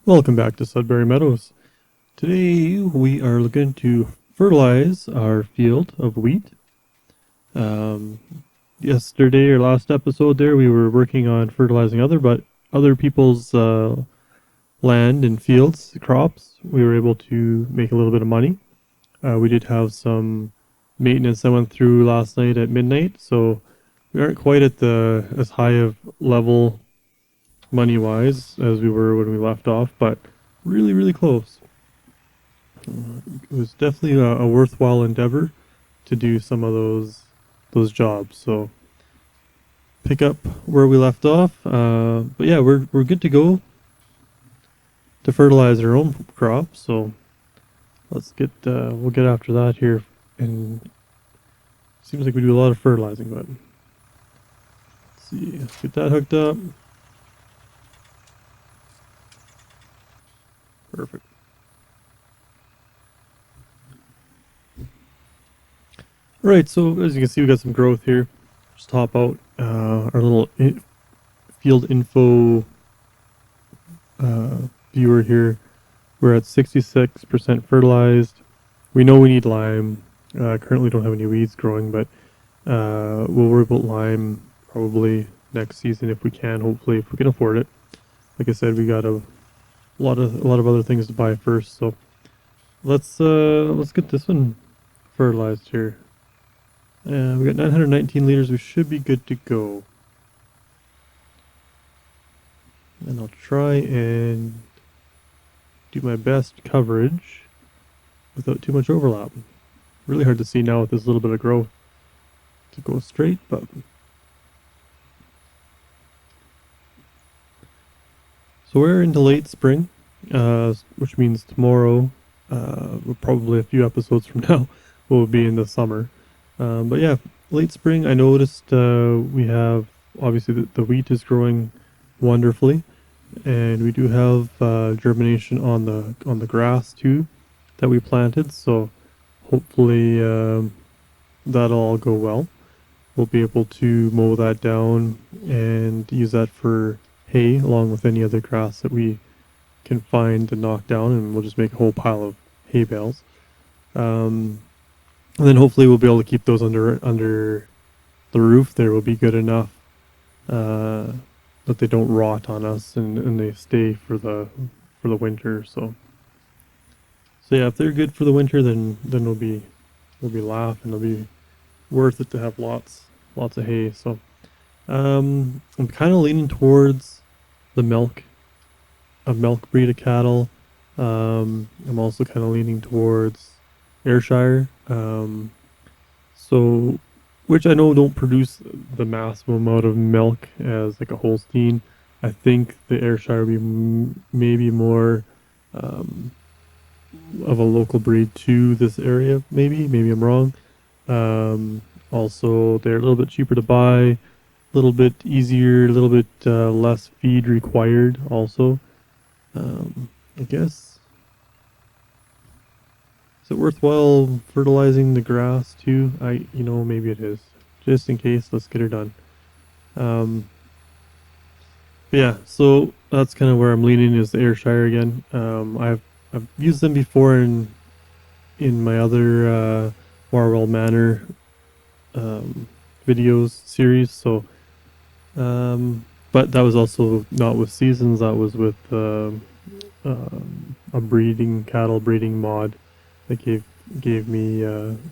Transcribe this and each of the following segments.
Welcome back to Sudbury Meadows. Today we are looking to fertilize our field of wheat. Um, Yesterday or last episode there we were working on fertilizing other people's land and fields, crops. We were able to make a little bit of money. We did have some maintenance that went through last night at midnight, so we aren't quite at the as high of level money wise as we were when we left off, but really close. It was definitely a worthwhile endeavor to do some of those jobs. So pick up where we left off. But yeah, we're good to go to fertilize our own crop. So we'll get after that here. And seems like we do a lot of fertilizing, but let's see, let's get that hooked up. Perfect. Right, so as you can see, we got some growth here. Just top out our little field info viewer here. We're at 66% fertilized. We know we need lime. Currently don't have any weeds growing, but we'll worry about lime probably next season if we can. Hopefully, if we can afford it. Like I said, we got a lot of other things to buy first. So let's get this one fertilized here. We got 919 liters. We should be good to go. And I'll try and do my best coverage without too much overlap. Really hard to see now with this little bit of growth to go straight, but so we're into late spring, which means tomorrow, probably a few episodes from now, we'll be in the summer. But yeah, late spring. I noticed we have obviously the wheat is growing wonderfully, and we do have germination on the grass too that we planted. So hopefully that'll all go well. We'll be able to mow that down and use that for hay along with any other grass that we can find and knock down, and we'll just make a whole pile of hay bales. And then hopefully we'll be able to keep those under the roof. There will be good enough that they don't rot on us and they stay for the winter. So yeah, if they're good for the winter, then we'll be laughing. It'll be worth it to have lots of hay. So I'm kind of leaning towards the milk breed of cattle. I'm also kind of leaning towards Ayrshire, so which I know don't produce the massive amount of milk as like a Holstein. I think the Ayrshire would be maybe more of a local breed to this area. Maybe I'm wrong. Also, they're a little bit cheaper to buy, a little bit easier, a little bit less feed required. Also, I guess. Is it worthwhile fertilizing the grass too? Maybe it is. Just in case, let's get her done. Yeah, so that's kind of where I'm leaning is the Ayrshire again. I've used them before in my other Marwell Manor videos series. So, but that was also not with seasons. That was with a cattle breeding mod that gave me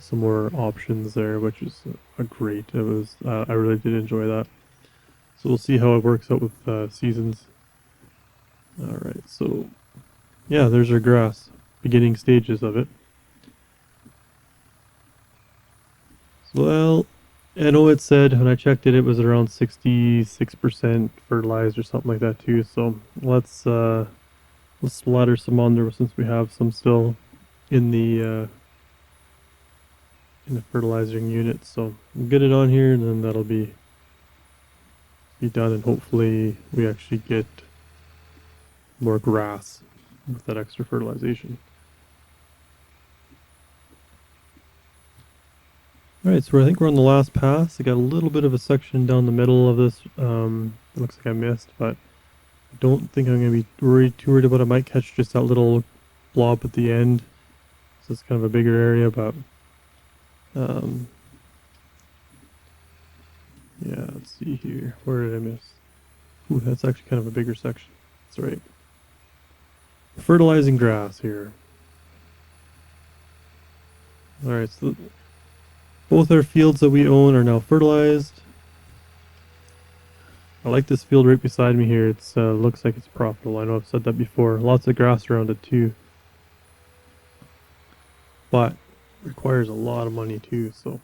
some more options there, which is great. It was I really did enjoy that. So we'll see how it works out with seasons. All right, so yeah, there's our grass, beginning stages of it. So, well, I know it said when I checked it, it was around 66% fertilized or something like that too. So let's splatter some on there since we have some still in the fertilizing unit. So we'll get it on here, and then that'll be done, and hopefully we actually get more grass with that extra fertilization. Alright, so I think we're on the last pass. I got a little bit of a section down the middle of this. It looks like I missed, but I don't think I'm going to be too worried about it. I might catch just that little blob at the end. So it's kind of a bigger area, but yeah, let's see here. Where did I miss? Ooh, that's actually kind of a bigger section. That's right. Fertilizing grass here. Alright, so both our fields that we own are now fertilized. I like this field right beside me here. It's looks like it's profitable. I know I've said that before. Lots of grass around it too. But requires a lot of money too, so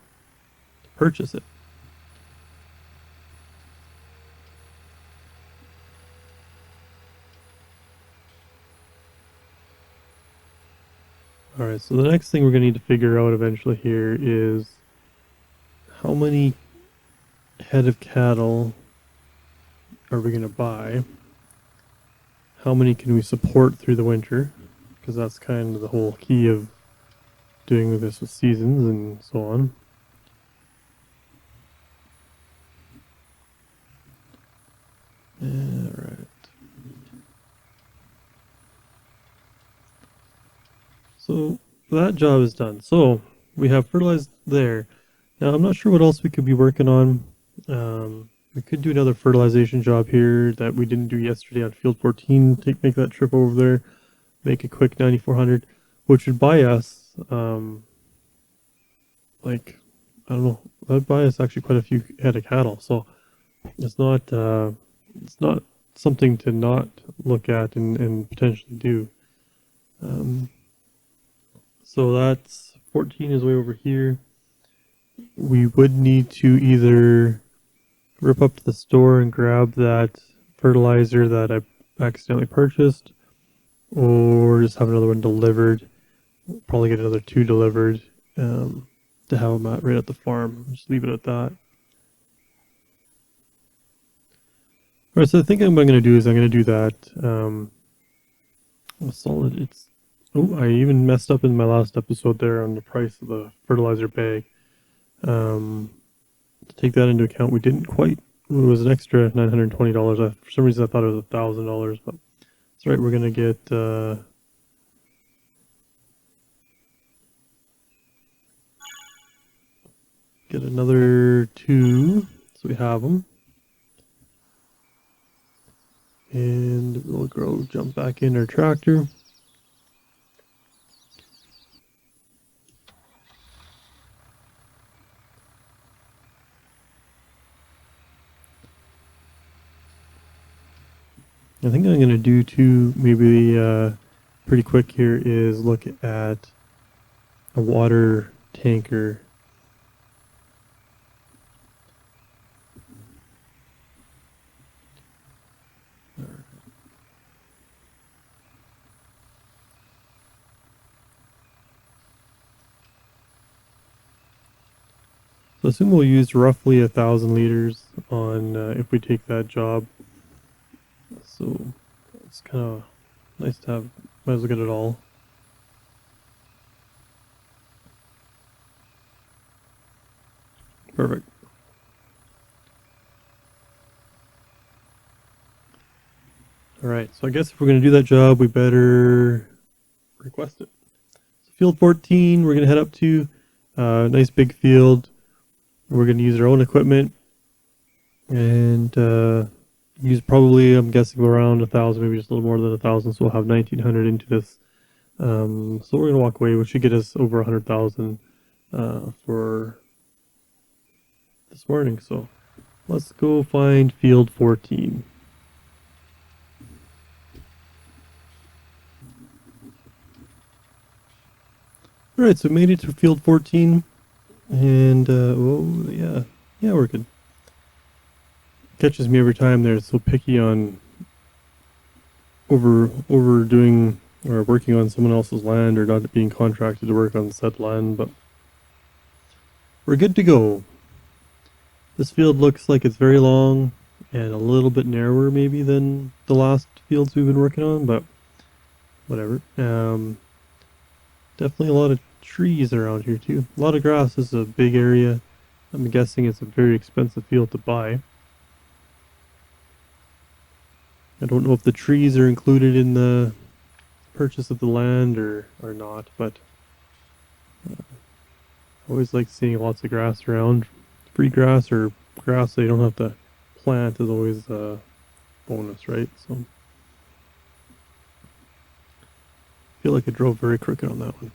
to purchase it. Alright, so the next thing we're going to need to figure out eventually here is how many head of cattle are we going to buy? How many can we support through the winter? Because that's kind of the whole key of doing this with seasons and so on. Alright. So that job is done. So we have fertilized there. Now I'm not sure what else we could be working on. We could do another fertilization job here that we didn't do yesterday on field 14. Make that trip over there, make a quick 9400, which would buy us, like, I don't know, that'd buy us actually quite a few head of cattle. So it's not something to not look at and potentially do. So that's 14 is way over here. We would need to either rip up to the store and grab that fertilizer that I accidentally purchased, or just have another one delivered. Probably get another 2 delivered to have them right at the farm. Just leave it at that. Alright, so I think what I'm going to do is I'm going to do that. Solid. It's. Oh, I even messed up in my last episode there on the price of the fertilizer bag. To take that into account, we didn't quite. It was an extra $920. For some reason, I thought it was $1,000, but that's right. We're gonna get another 2, so we have them, and we'll go jump back in our tractor. I think I'm going to do too, maybe pretty quick here, is look at a water tanker. So I assume we'll use roughly 1,000 liters on if we take that job. So it's kind of nice to have. Might as well get it all. Perfect. Alright, so I guess if we're going to do that job, we better request it. So field 14, we're going to head up to nice big field. We're going to use our own equipment and use probably, I'm guessing, around 1,000, maybe just a little more than 1,000, so we'll have 1,900 into this. So we're going to walk away, which should get us over 100,000 for this morning. So let's go find field 14. Alright, so we made it to field 14, and oh yeah, we're good. Catches me every time they're so picky on overdoing or working on someone else's land or not being contracted to work on said land, but we're good to go. This field looks like it's very long and a little bit narrower maybe than the last fields we've been working on, but whatever. Definitely a lot of trees around here too. A lot of grass. This is a big area. I'm guessing it's a very expensive field to buy. I don't know if the trees are included in the purchase of the land or not, but I always like seeing lots of grass around. Free grass or grass that you don't have to plant is always a bonus, right? So I feel like I drove very crooked on that one.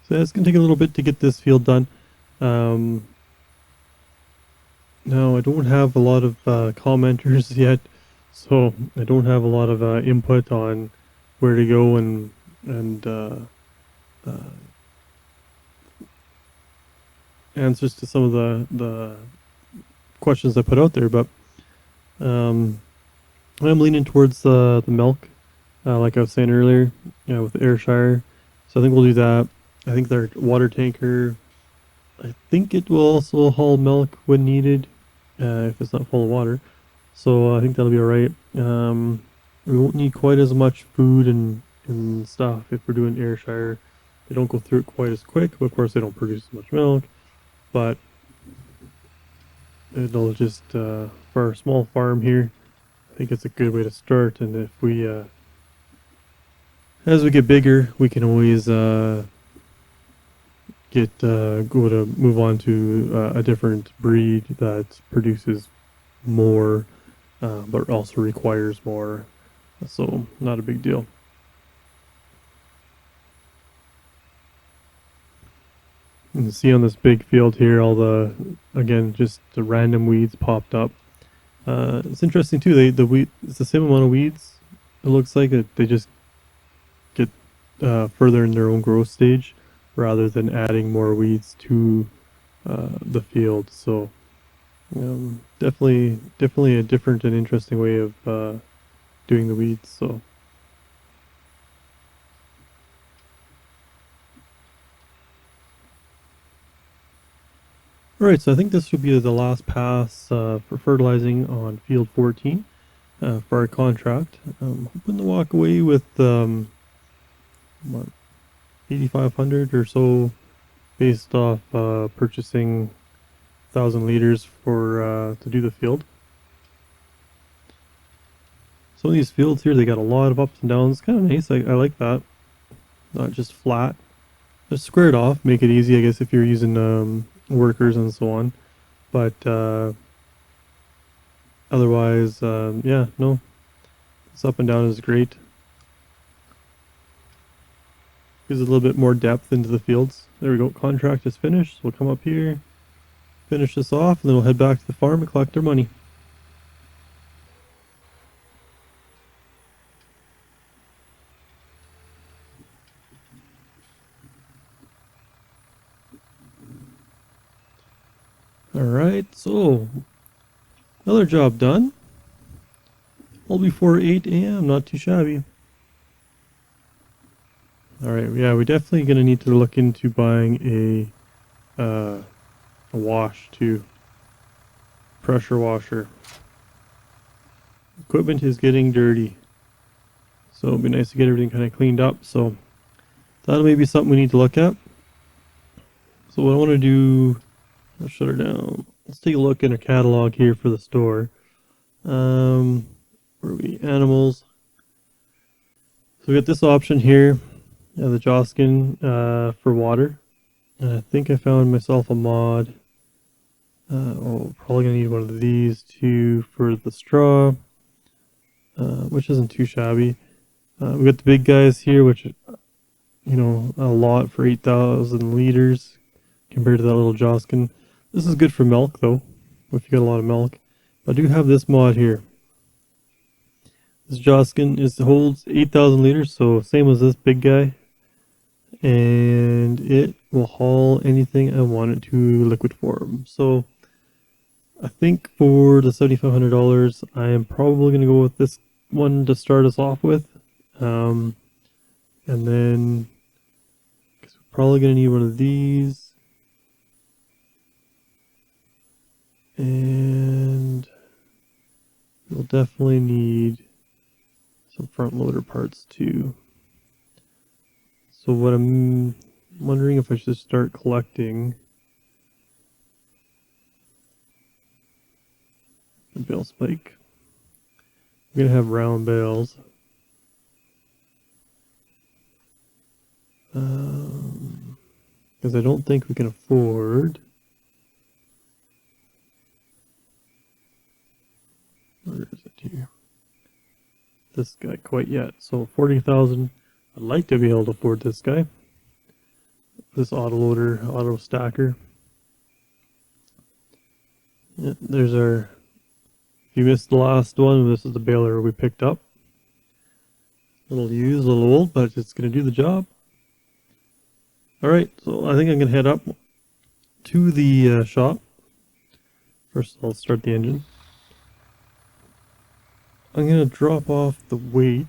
So it's going to take a little bit to get this field done. Now I don't have a lot of commenters yet, so I don't have a lot of input on where to go and answers to some of the questions I put out there. But I'm leaning towards the milk, like I was saying earlier, with Ayrshire. So I think we'll do that. I think their water tanker, I think it will also haul milk when needed, if it's not full of water. So I think that'll be alright. We won't need quite as much food and stuff if we're doing Ayrshire. They don't go through it quite as quick, but of course they don't produce as much milk. But it'll just, for our small farm here, I think it's a good way to start. And if we, as we get bigger, we can always move on to a different breed that produces more, but also requires more. So not a big deal. You can see on this big field here, all the, again, just the random weeds popped up. It's interesting too. It's the same amount of weeds. It looks like it. They just get further in their own growth stage, rather than adding more weeds to the field. So definitely a different and interesting way of doing the weeds. So alright, so I think this would be the last pass for fertilizing on field 14 for our contract. I'm hoping to walk away with what, 8,500 or so, based off purchasing 1,000 liters for to do the field. Some of these fields here, they got a lot of ups and downs. Kind of nice. I like that. Not just flat. Just square it off. Make it easy, I guess, if you're using workers and so on. But otherwise, yeah, no. This up and down is great. Gives a little bit more depth into the fields. There we go. Contract is finished. We'll come up here, finish this off, and then we'll head back to the farm and collect our money. Alright, so another job done. All before 8 a.m. Not too shabby. Alright, yeah, we're definitely going to need to look into buying a wash too. Pressure washer. Equipment is getting dirty. So it'd be nice to get everything kind of cleaned up. So that'll maybe something we need to look at. So what I want to do, I'll shut her down. Let's take a look in a catalog here for the store. Where are we? Animals. So we got this option here. The Joskin for water. And I think I found myself a mod. Probably gonna need one of these too for the straw, which isn't too shabby. We got the big guys here, which, you know, a lot for 8,000 liters compared to that little Joskin. This is good for milk though, if you got a lot of milk. I do have this mod here. This Joskin holds 8,000 liters, so same as this big guy. And it will haul anything I want it to liquid form. So I think for the $7,500, I am probably going to go with this one to start us off with. And then we're probably going to need one of these. And we'll definitely need some front loader parts too. So what I'm wondering if I should start collecting the bale spike. I'm gonna have round bales. Because I don't think we can afford. Where is it here? This guy quite yet. So 40,000. I'd like to be able to afford this guy. This autoloader, auto stacker. Yeah, there's our. If you missed the last one, this is the baler we picked up. A little used, a little old, but it's going to do the job. Alright, so I think I'm going to head up to the shop. First, I'll start the engine. I'm going to drop off the weight.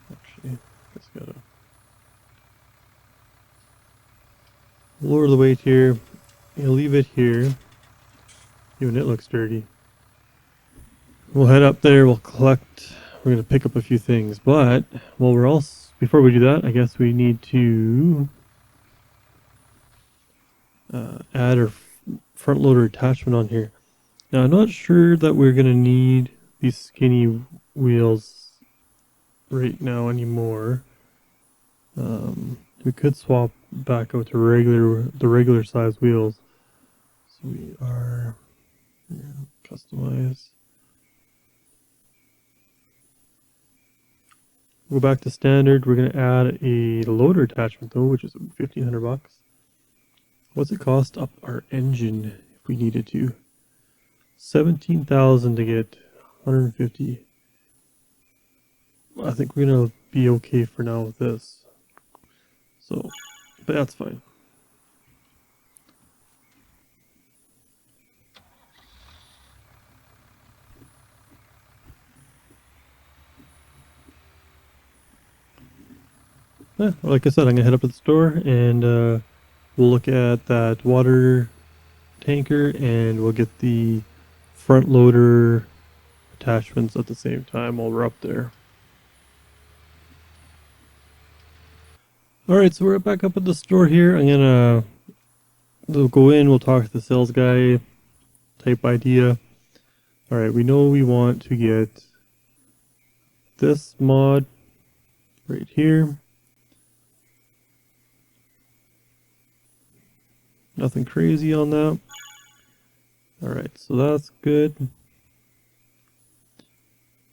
Actually, just gotta lower the weight here. I'll leave it here. Even it looks dirty. We'll head up there, we'll collect, we're going to pick up a few things, but while we're all, before we do that, I guess we need to add our front loader attachment on here. Now I'm not sure that we're going to need these skinny wheels right now anymore. We could swap back out to the regular size wheels. So we are customize. Go back to standard. We're going to add a loader attachment though, which is $1,500. What's it cost up our engine if we needed to? 17,000 to get 150. I think we're going to be okay for now with this. So, but that's fine. Yeah, like I said, I'm gonna head up to the store and we'll look at that water tanker and we'll get the front loader attachments at the same time while we're up there. Alright, so we're back up at the store here. We'll go in, we'll talk to the sales guy, type idea. Alright, we know we want to get this mod right here. Nothing crazy on that. Alright, so that's good.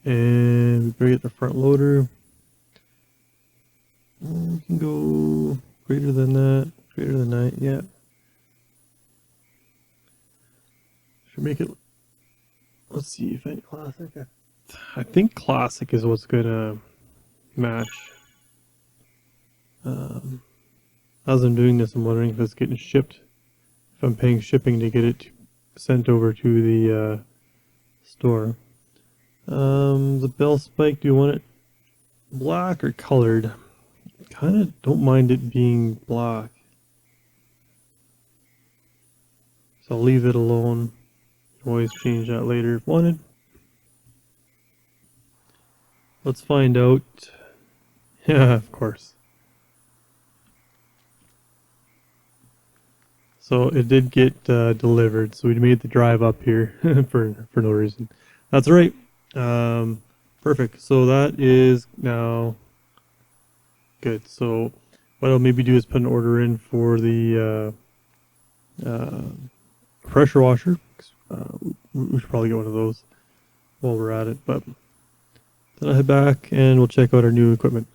And we better get the front loader. We can go greater than that, yeah. Should make it, let's see if any classic. I think classic is what's gonna match. As I'm doing this, I'm wondering if it's getting shipped. If I'm paying shipping to get it sent over to the store. The bell spike, do you want it black or colored? Kind of don't mind it being black. So I'll leave it alone. Always change that later if wanted. Let's find out. Yeah, of course. So it did get delivered, so we made the drive up here for no reason. That's right. Perfect. So that is now good. So what I'll maybe do is put an order in for the pressure washer. We should probably get one of those while we're at it. But then I'll head back and we'll check out our new equipment.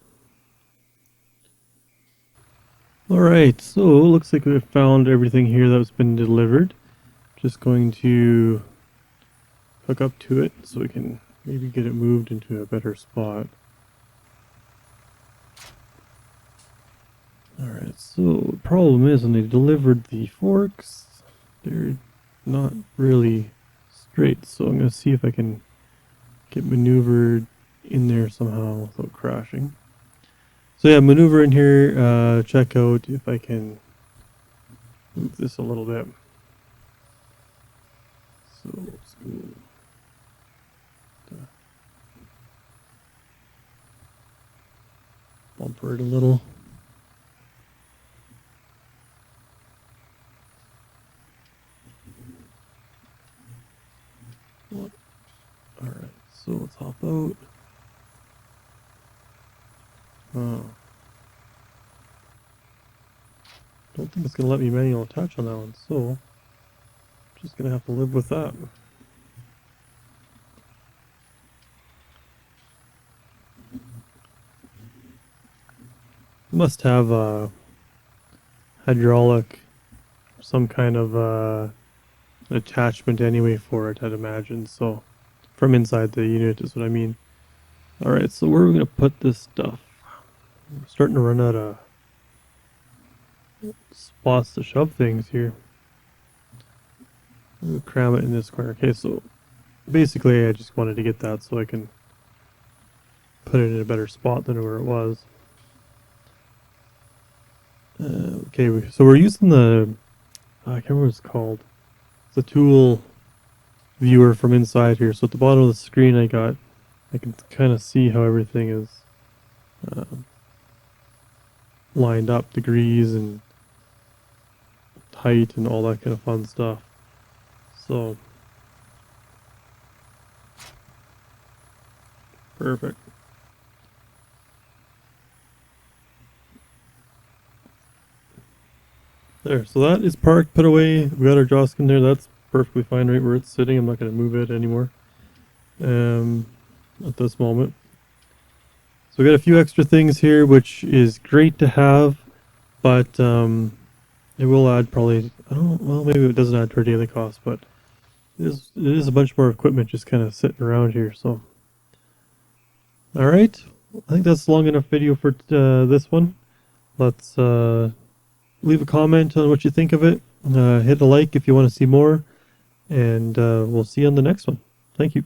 Alright, so looks like we've found everything here that's been delivered. Just going to hook up to it so we can maybe get it moved into a better spot. Alright, so the problem is when they delivered the forks, they're not really straight, so I'm going to see if I can get maneuvered in there somehow without crashing. So yeah, maneuver in here, check out if I can move this a little bit. So let's go. Bumper it a little. What? Alright, so let's hop out. Oh. Don't think it's going to let me manual attach on that one, so I'm just going to have to live with that. Must have hydraulic, some kind of attachment anyway for it, I'd imagine. So from inside the unit is what I mean. Alright, so where are we going to put this stuff? I'm starting to run out of spots to shove things here. I'm going to cram it in this corner. Okay, so basically I just wanted to get that so I can put it in a better spot than where it was. Okay, so we're using the, I can't remember what it's called. It's a tool viewer from inside here. So at the bottom of the screen I can kind of see how everything is lined up, degrees and height and all that kind of fun stuff. So, perfect. There, so that is parked, put away. We got our Joskin there. That's perfectly fine right where it's sitting. I'm not going to move it anymore at this moment. So we got a few extra things here, which is great to have, but it will add probably, I don't know, well, maybe it doesn't add to our daily cost, but it is a bunch more equipment just kind of sitting around here. So, all right, I think that's long enough video for this one. Let's leave a comment on what you think of it. Hit a like if you want to see more, and we'll see you on the next one. Thank you.